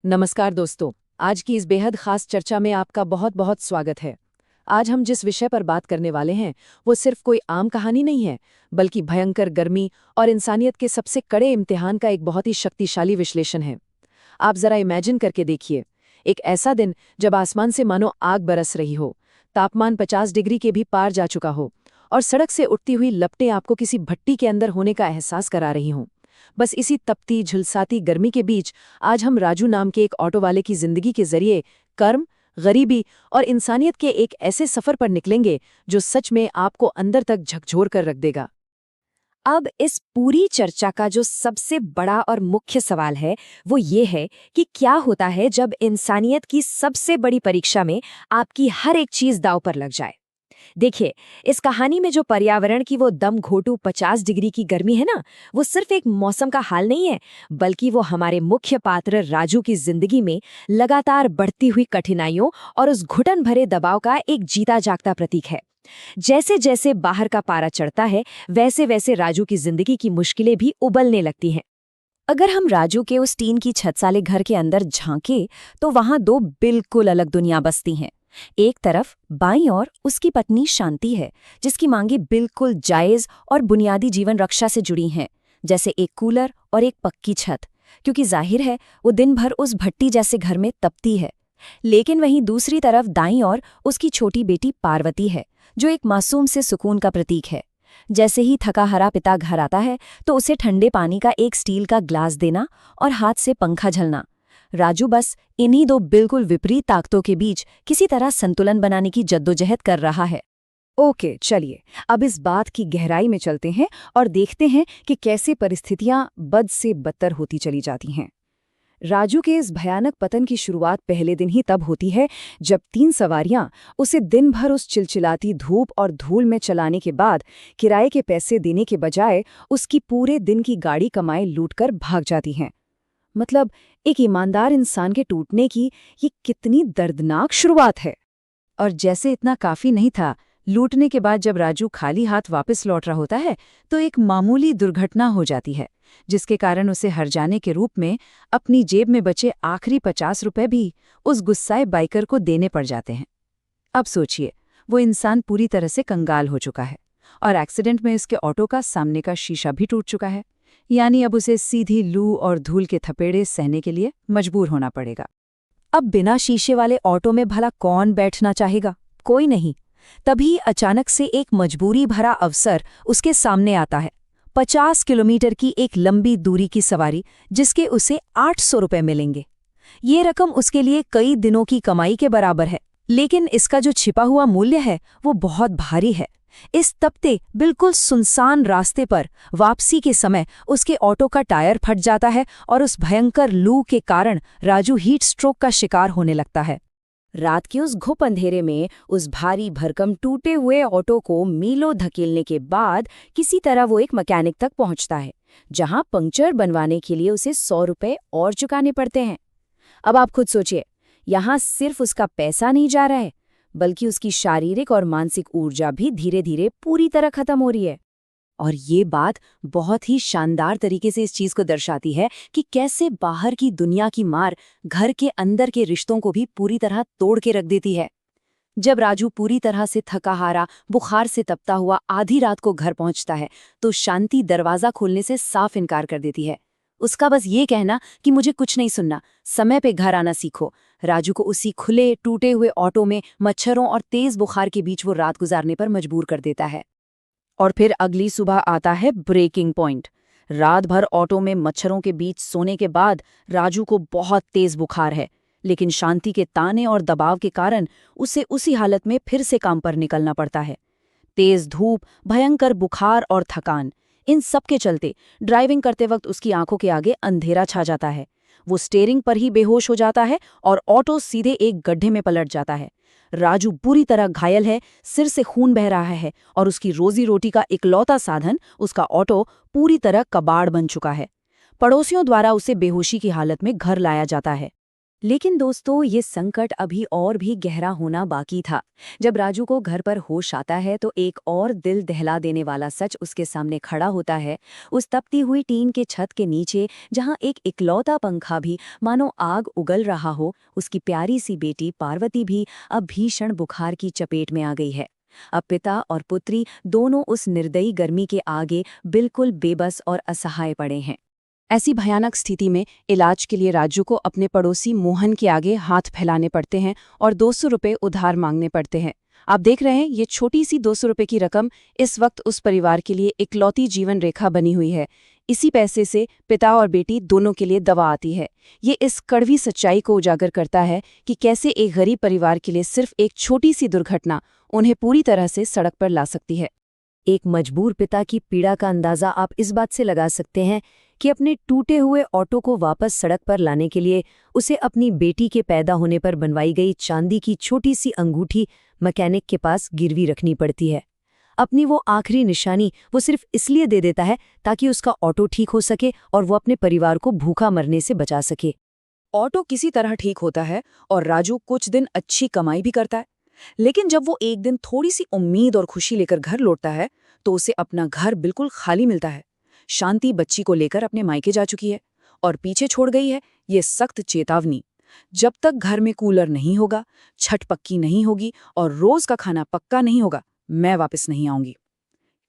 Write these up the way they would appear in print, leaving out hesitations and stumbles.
नमस्कार दोस्तों। आज की इस बेहद खास चर्चा में आपका बहुत बहुत स्वागत है। आज हम जिस विषय पर बात करने वाले हैं वो सिर्फ कोई आम कहानी नहीं है, बल्कि भयंकर गर्मी और इंसानियत के सबसे कड़े इम्तिहान का एक बहुत ही शक्तिशाली विश्लेषण है। आप जरा इमेजिन करके देखिए, एक ऐसा दिन जब आसमान से मानो आग बरस रही हो, तापमान 50 डिग्री के भी पार जा चुका हो और सड़क से उठती हुई लपटें आपको किसी भट्टी के अंदर होने का एहसास करा रही हों। बस इसी तपती झुलसाती गर्मी के बीच आज हम राजू नाम के एक ऑटो वाले की जिंदगी के जरिए कर्म, गरीबी और इंसानियत के एक ऐसे सफर पर निकलेंगे जो सच में आपको अंदर तक झकझोर कर रख देगा। अब इस पूरी चर्चा का जो सबसे बड़ा और मुख्य सवाल है वो ये है कि क्या होता है जब इंसानियत की सबसे बड़ी परीक्षा में आपकी हर एक चीज दांव पर लग जाए। देखिए, इस कहानी में जो पर्यावरण की वो दम घोटू 50 डिग्री की गर्मी है ना, वो सिर्फ एक मौसम का हाल नहीं है, बल्कि वो हमारे मुख्य पात्र राजू की जिंदगी में लगातार बढ़ती हुई कठिनाइयों और उस घुटन भरे दबाव का एक जीता जागता प्रतीक है। जैसे जैसे बाहर का पारा चढ़ता है, वैसे वैसे राजू की जिंदगी की मुश्किलें भी उबलने लगती हैं। अगर हम राजू के उस टीन की छत वाले घर के अंदर झांके तो वहां दो बिल्कुल अलग दुनिया बसती हैं। एक तरफ बाईं ओर उसकी पत्नी शांति है, जिसकी मांगे बिल्कुल जायज और बुनियादी जीवन रक्षा से जुड़ी हैं, जैसे एक कूलर और एक पक्की छत, क्योंकि जाहिर है वो दिन भर उस भट्टी जैसे घर में तपती है। लेकिन वहीं दूसरी तरफ दाईं ओर उसकी छोटी बेटी पार्वती है, जो एक मासूम से सुकून का प्रतीक है। जैसे ही थका हरा पिता घर आता है तो उसे ठंडे पानी का एक स्टील का ग्लास देना और हाथ से पंखा झलना। राजू बस इन्हीं दो बिल्कुल विपरीत ताकतों के बीच किसी तरह संतुलन बनाने की जद्दोजहद कर रहा है। ओके, चलिए अब इस बात की गहराई में चलते हैं और देखते हैं कि कैसे परिस्थितियां बद से बदतर होती चली जाती हैं। राजू के इस भयानक पतन की शुरुआत पहले दिन ही तब होती है जब 3 सवारियां उसे दिन भर उस चिलचिलाती धूप और धूल में चलाने के बाद किराए के पैसे देने के बजाय उसकी पूरे दिन की गाड़ी कमाई लूटकर भाग जाती हैं। मतलब, एक ईमानदार इंसान के टूटने की ये कितनी दर्दनाक शुरुआत है। और जैसे इतना काफी नहीं था, लूटने के बाद जब राजू खाली हाथ वापस लौट रहा होता है तो एक मामूली दुर्घटना हो जाती है, जिसके कारण उसे हर्जाने के रूप में अपनी जेब में बचे आखिरी 50 रुपए भी उस गुस्साए बाइकर को देने पड़ जाते हैं। अब सोचिए, वो इंसान पूरी तरह से कंगाल हो चुका है और एक्सीडेंट में उसके ऑटो का सामने का शीशा भी टूट चुका है। यानी अब उसे सीधी लू और धूल के थपेड़े सहने के लिए मजबूर होना पड़ेगा। अब बिना शीशे वाले ऑटो में भला कौन बैठना चाहेगा? कोई नहीं। तभी अचानक से एक मजबूरी भरा अवसर उसके सामने आता है। 50 किलोमीटर की एक लंबी दूरी की सवारी, जिसके उसे 800 रुपए मिलेंगे। ये रकम उसके लिए कई दिनों की कमाई के बराबर है, लेकिन इसका जो छिपा हुआ मूल्य है वो बहुत भारी है। इस तपते बिल्कुल सुनसान रास्ते पर वापसी के समय उसके ऑटो का टायर फट जाता है और उस भयंकर लू के कारण राजू हीट स्ट्रोक का शिकार होने लगता है। रात के उस घुप अंधेरे में उस भारी भरकम टूटे हुए ऑटो को मीलों धकेलने के बाद किसी तरह वो एक मैकेनिक तक पहुंचता है, जहां पंक्चर बनवाने के लिए उसे 100 रुपए और चुकाने पड़ते हैं। अब आप खुद सोचिए, यहाँ सिर्फ उसका पैसा नहीं जा रहा है, बल्कि उसकी शारीरिक और मानसिक ऊर्जा भी धीरे धीरे पूरी तरह खत्म हो रही है। और ये बात बहुत ही शानदार तरीके से इस चीज को दर्शाती है कि कैसे बाहर की दुनिया की मार घर के अंदर के रिश्तों को भी पूरी तरह तोड़ के रख देती है। जब राजू पूरी तरह से थका हारा, बुखार से तपता हुआ आधी रात को घर पहुंचता है तो शांति दरवाजा खोलने से साफ इनकार कर देती है। उसका बस ये कहना कि मुझे कुछ नहीं सुनना, समय पे घर आना सीखो, राजू को उसी खुले टूटे हुए ऑटो में मच्छरों और तेज बुखार के बीच वो रात गुजारने पर मजबूर कर देता है। और फिर अगली सुबह आता है ब्रेकिंग पॉइंट। रात भर ऑटो में मच्छरों के बीच सोने के बाद राजू को बहुत तेज बुखार है, लेकिन शांति के ताने और दबाव के कारण उसे उसी हालत में फिर से काम पर निकलना पड़ता है। तेज धूप, भयंकर बुखार और थकान, इन सब के चलते ड्राइविंग करते वक्त उसकी आंखों के आगे अंधेरा छा जाता है। वो स्टीयरिंग पर ही बेहोश हो जाता है और ऑटो सीधे एक गड्ढे में पलट जाता है। राजू बुरी तरह घायल है, सिर से खून बह रहा है और उसकी रोजी रोटी का इकलौता साधन, उसका ऑटो, पूरी तरह कबाड़ बन चुका है। पड़ोसियों द्वारा उसे बेहोशी की हालत में घर लाया जाता है। लेकिन दोस्तों, ये संकट अभी और भी गहरा होना बाकी था। जब राजू को घर पर होश आता है तो एक और दिल दहला देने वाला सच उसके सामने खड़ा होता है। उस तपती हुई टीन के छत के नीचे, जहां एक इकलौता पंखा भी मानो आग उगल रहा हो, उसकी प्यारी सी बेटी पार्वती भी अब भीषण बुखार की चपेट में आ गई है। अब पिता और पुत्री दोनों उस निर्दयी गर्मी के आगे बिल्कुल बेबस और असहाय पड़े हैं। ऐसी भयानक स्थिति में इलाज के लिए राजू को अपने पड़ोसी मोहन के आगे हाथ फैलाने पड़ते हैं और 200 रुपये उधार मांगने पड़ते हैं। आप देख रहे हैं, ये छोटी सी 200 रुपये की रकम इस वक्त उस परिवार के लिए इकलौती जीवन रेखा बनी हुई है। इसी पैसे से पिता और बेटी दोनों के लिए दवा आती है। ये इस कड़वी सच्चाई को उजागर करता है कि कैसे एक गरीब परिवार के लिए सिर्फ एक छोटी सी दुर्घटना उन्हें पूरी तरह से सड़क पर ला सकती है। एक मजबूर पिता की पीड़ा का अंदाजा आप इस बात से लगा सकते हैं कि अपने टूटे हुए ऑटो को वापस सड़क पर लाने के लिए उसे अपनी बेटी के पैदा होने पर बनवाई गई चांदी की छोटी सी अंगूठी मैकेनिक के पास गिरवी रखनी पड़ती है। अपनी वो आखिरी निशानी वो सिर्फ इसलिए दे देता है ताकि उसका ऑटो ठीक हो सके और वो अपने परिवार को भूखा मरने से बचा सके। ऑटो किसी तरह ठीक होता है और राजू कुछ दिन अच्छी कमाई भी करता है। लेकिन जब वो एक दिन थोड़ी सी उम्मीद और खुशी लेकर घर लौटता है तो उसे अपना घर बिल्कुल खाली मिलता है। शांति बच्ची को लेकर अपने मायके जा चुकी है और पीछे छोड़ गई है ये सख्त चेतावनी, जब तक घर में कूलर नहीं होगा, छत पक्की नहीं होगी और रोज का खाना पक्का नहीं होगा, मैं वापस नहीं आऊंगी।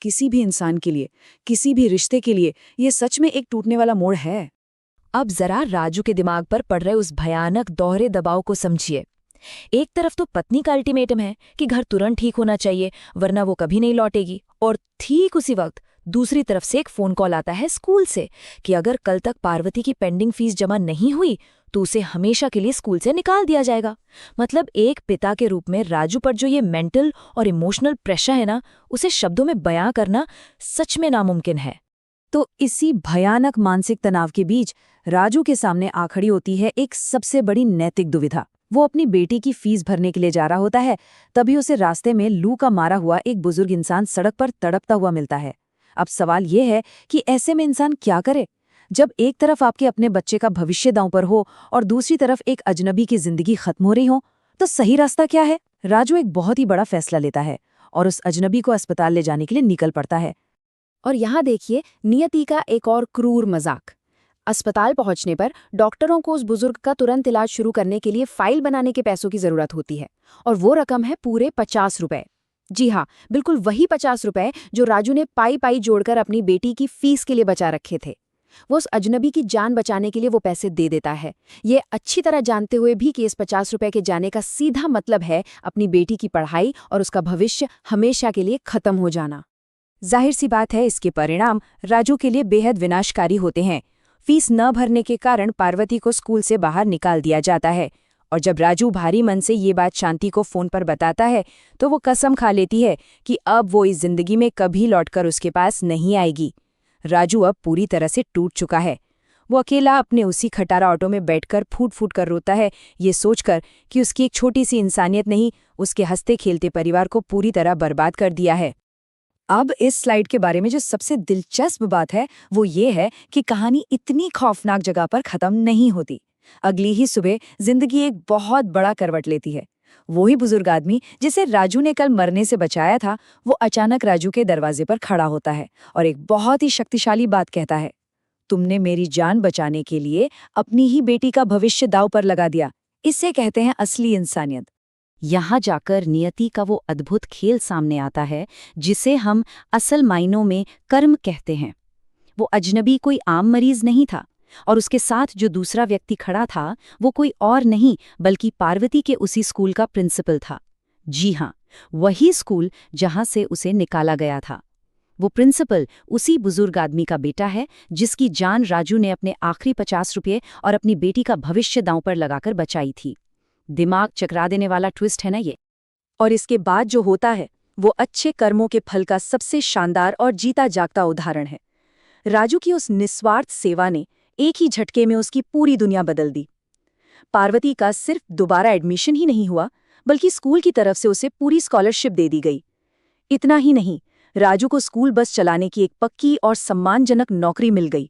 किसी भी इंसान के लिए, किसी भी रिश्ते के लिए ये सच में एक टूटने वाला मोड़ है। अब जरा राजू के दिमाग पर पड़ रहे उस भयानक दोहरे दबाव को समझिए। एक तरफ तो पत्नी का अल्टीमेटम है कि घर तुरंत ठीक होना चाहिए वरना वो कभी नहीं लौटेगी, और ठीक उसी वक्त दूसरी तरफ से एक फोन कॉल आता है स्कूल से कि अगर कल तक पार्वती की पेंडिंग फीस जमा नहीं हुई तो उसे हमेशा के लिए स्कूल से निकाल दिया जाएगा। मतलब एक पिता के रूप में राजू पर जो ये मेंटल और इमोशनल प्रेशर है ना, उसे शब्दों में बयां करना सच में नामुमकिन है। तो इसी भयानक मानसिक तनाव के बीच राजू के सामने आ खड़ी होती है एक सबसे बड़ी नैतिक दुविधा। वो अपनी बेटी की फीस भरने के लिए जा रहा होता है, तभी उसे रास्ते में लू का मारा हुआ एक बुजुर्ग इंसान सड़क पर तड़पता हुआ मिलता है। अब सवाल ये है कि ऐसे में इंसान क्या करे, जब एक तरफ आपके अपने बच्चे का भविष्य दांव पर हो और दूसरी तरफ एक अजनबी की जिंदगी खत्म हो रही हो, तो सही रास्ता क्या है? राजू एक बहुत ही बड़ा फैसला लेता है और उस अजनबी को अस्पताल ले जाने के लिए निकल पड़ता है। और यहाँ देखिए नियति का एक और क्रूर मजाक। अस्पताल पहुंचने पर डॉक्टरों को उस बुजुर्ग का तुरंत इलाज शुरू करने के लिए फाइल बनाने के पैसों की जरूरत होती है, और वो रकम है पूरे 50 रुपए। जी हाँ, बिल्कुल वही 50 रुपए जो राजू ने पाई पाई जोड़कर अपनी बेटी की फीस के लिए बचा रखे थे। वो उस अजनबी की जान बचाने के लिए वो पैसे दे देता है, ये अच्छी तरह जानते हुए भी कि इस 50 रुपए के जाने का सीधा मतलब है अपनी बेटी की पढ़ाई और उसका भविष्य हमेशा के लिए खत्म हो जाना। जाहिर सी बात है, इसके परिणाम राजू के लिए बेहद विनाशकारी होते हैं। फीस न भरने के कारण पार्वती को स्कूल से बाहर निकाल दिया जाता है, और जब राजू भारी मन से ये बात शांति को फोन पर बताता है तो वो कसम खा लेती है कि अब वो इस जिंदगी में कभी लौटकर उसके पास नहीं आएगी। राजू अब पूरी तरह से टूट चुका है। वो अकेला अपने उसी खटारा ऑटो में बैठकर फूट फूट कर रोता है, ये सोचकर कि उसकी एक छोटी सी इंसानियत नहीं, उसके हंसते खेलते परिवार को पूरी तरह बर्बाद कर दिया है। अब इस स्लाइड के बारे में जो सबसे दिलचस्प बात है वो ये है कि कहानी इतनी खौफनाक जगह पर खत्म नहीं होती। अगली ही सुबह जिंदगी एक बहुत बड़ा करवट लेती है। वही बुजुर्ग आदमी जिसे राजू ने कल मरने से बचाया था, वो अचानक राजू के दरवाजे पर खड़ा होता है और एक बहुत ही शक्तिशाली बात कहता है, तुमने मेरी जान बचाने के लिए अपनी ही बेटी का भविष्य दांव पर लगा दिया। इसे कहते हैं असली इंसानियत। यहाँ जाकर नियति का वो अद्भुत खेल सामने आता है जिसे हम असल मायनों में कर्म कहते हैं। वो अजनबी कोई आम मरीज नहीं था, और उसके साथ जो दूसरा व्यक्ति खड़ा था वो कोई और नहीं बल्कि पार्वती के उसी स्कूल का प्रिंसिपल था। जी हाँ, वही स्कूल जहाँ से उसे निकाला गया था। वो प्रिंसिपल उसी बुजुर्ग आदमी का बेटा है जिसकी जान राजू ने अपने आखिरी 50 रुपये और अपनी बेटी का भविष्य दांव पर लगाकर बचाई थी। दिमाग चकरा देने वाला ट्विस्ट है ना ये। और इसके बाद जो होता है वो अच्छे कर्मों के फल का सबसे शानदार और जीता जागता उदाहरण है। राजू की उस निस्वार्थ सेवा ने एक ही झटके में उसकी पूरी दुनिया बदल दी। पार्वती का सिर्फ दोबारा एडमिशन ही नहीं हुआ, बल्कि स्कूल की तरफ से उसे पूरी स्कॉलरशिप दे दी गई। इतना ही नहीं, राजू को स्कूल बस चलाने की एक पक्की और सम्मानजनक नौकरी मिल गई।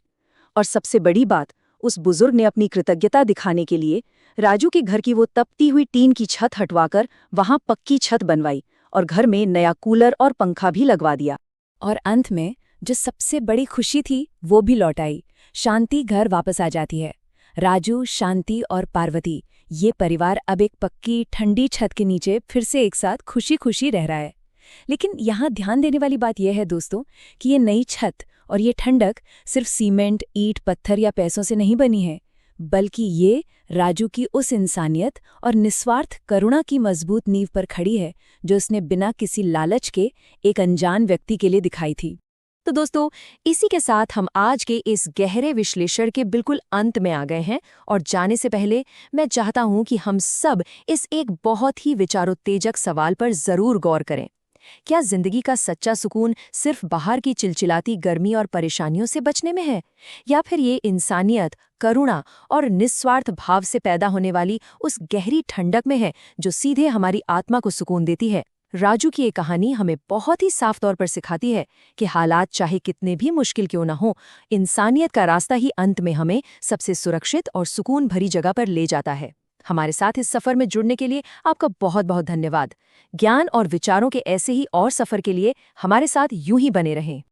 और सबसे बड़ी बात, उस बुजुर्ग ने अपनी कृतज्ञता दिखाने के लिए राजू के घर की वो तपती हुई टीन की छत हटवाकर वहां पक्की छत बनवाई और घर में नया कूलर और पंखा भी लगवा दिया। और अंत में जो सबसे बड़ी खुशी थी वो भी लौट आई। शांति घर वापस आ जाती है। राजू, शांति और पार्वती, ये परिवार अब एक पक्की ठंडी छत के नीचे फिर से एक साथ खुशी खुशी रह रहा है। लेकिन यहाँ ध्यान देने वाली बात यह है दोस्तों कि ये नई छत और ये ठंडक सिर्फ सीमेंट, ईंट, पत्थर या पैसों से नहीं बनी है, बल्कि ये राजू की उस इंसानियत और निस्वार्थ करुणा की मजबूत नींव पर खड़ी है जो उसने बिना किसी लालच के एक अनजान व्यक्ति के लिए दिखाई थी। तो दोस्तों, इसी के साथ हम आज के इस गहरे विश्लेषण के बिल्कुल अंत में आ गए हैं और जाने से पहले मैं चाहता हूं कि हम सब इस एक बहुत ही विचारोत्तेजक सवाल पर जरूर गौर करें। क्या जिंदगी का सच्चा सुकून सिर्फ बाहर की चिलचिलाती गर्मी और परेशानियों से बचने में है, या फिर ये इंसानियत, करुणा और निस्वार्थ भाव से पैदा होने वाली उस गहरी ठंडक में है जो सीधे हमारी आत्मा को सुकून देती है? राजू की ये कहानी हमें बहुत ही साफ तौर पर सिखाती है कि हालात चाहे कितने भी मुश्किल क्यों न हो, इंसानियत का रास्ता ही अंत में हमें सबसे सुरक्षित और सुकून भरी जगह पर ले जाता है। हमारे साथ इस सफर में जुड़ने के लिए आपका बहुत बहुत धन्यवाद। ज्ञान और विचारों के ऐसे ही और सफर के लिए हमारे साथ यूं ही बने रहें।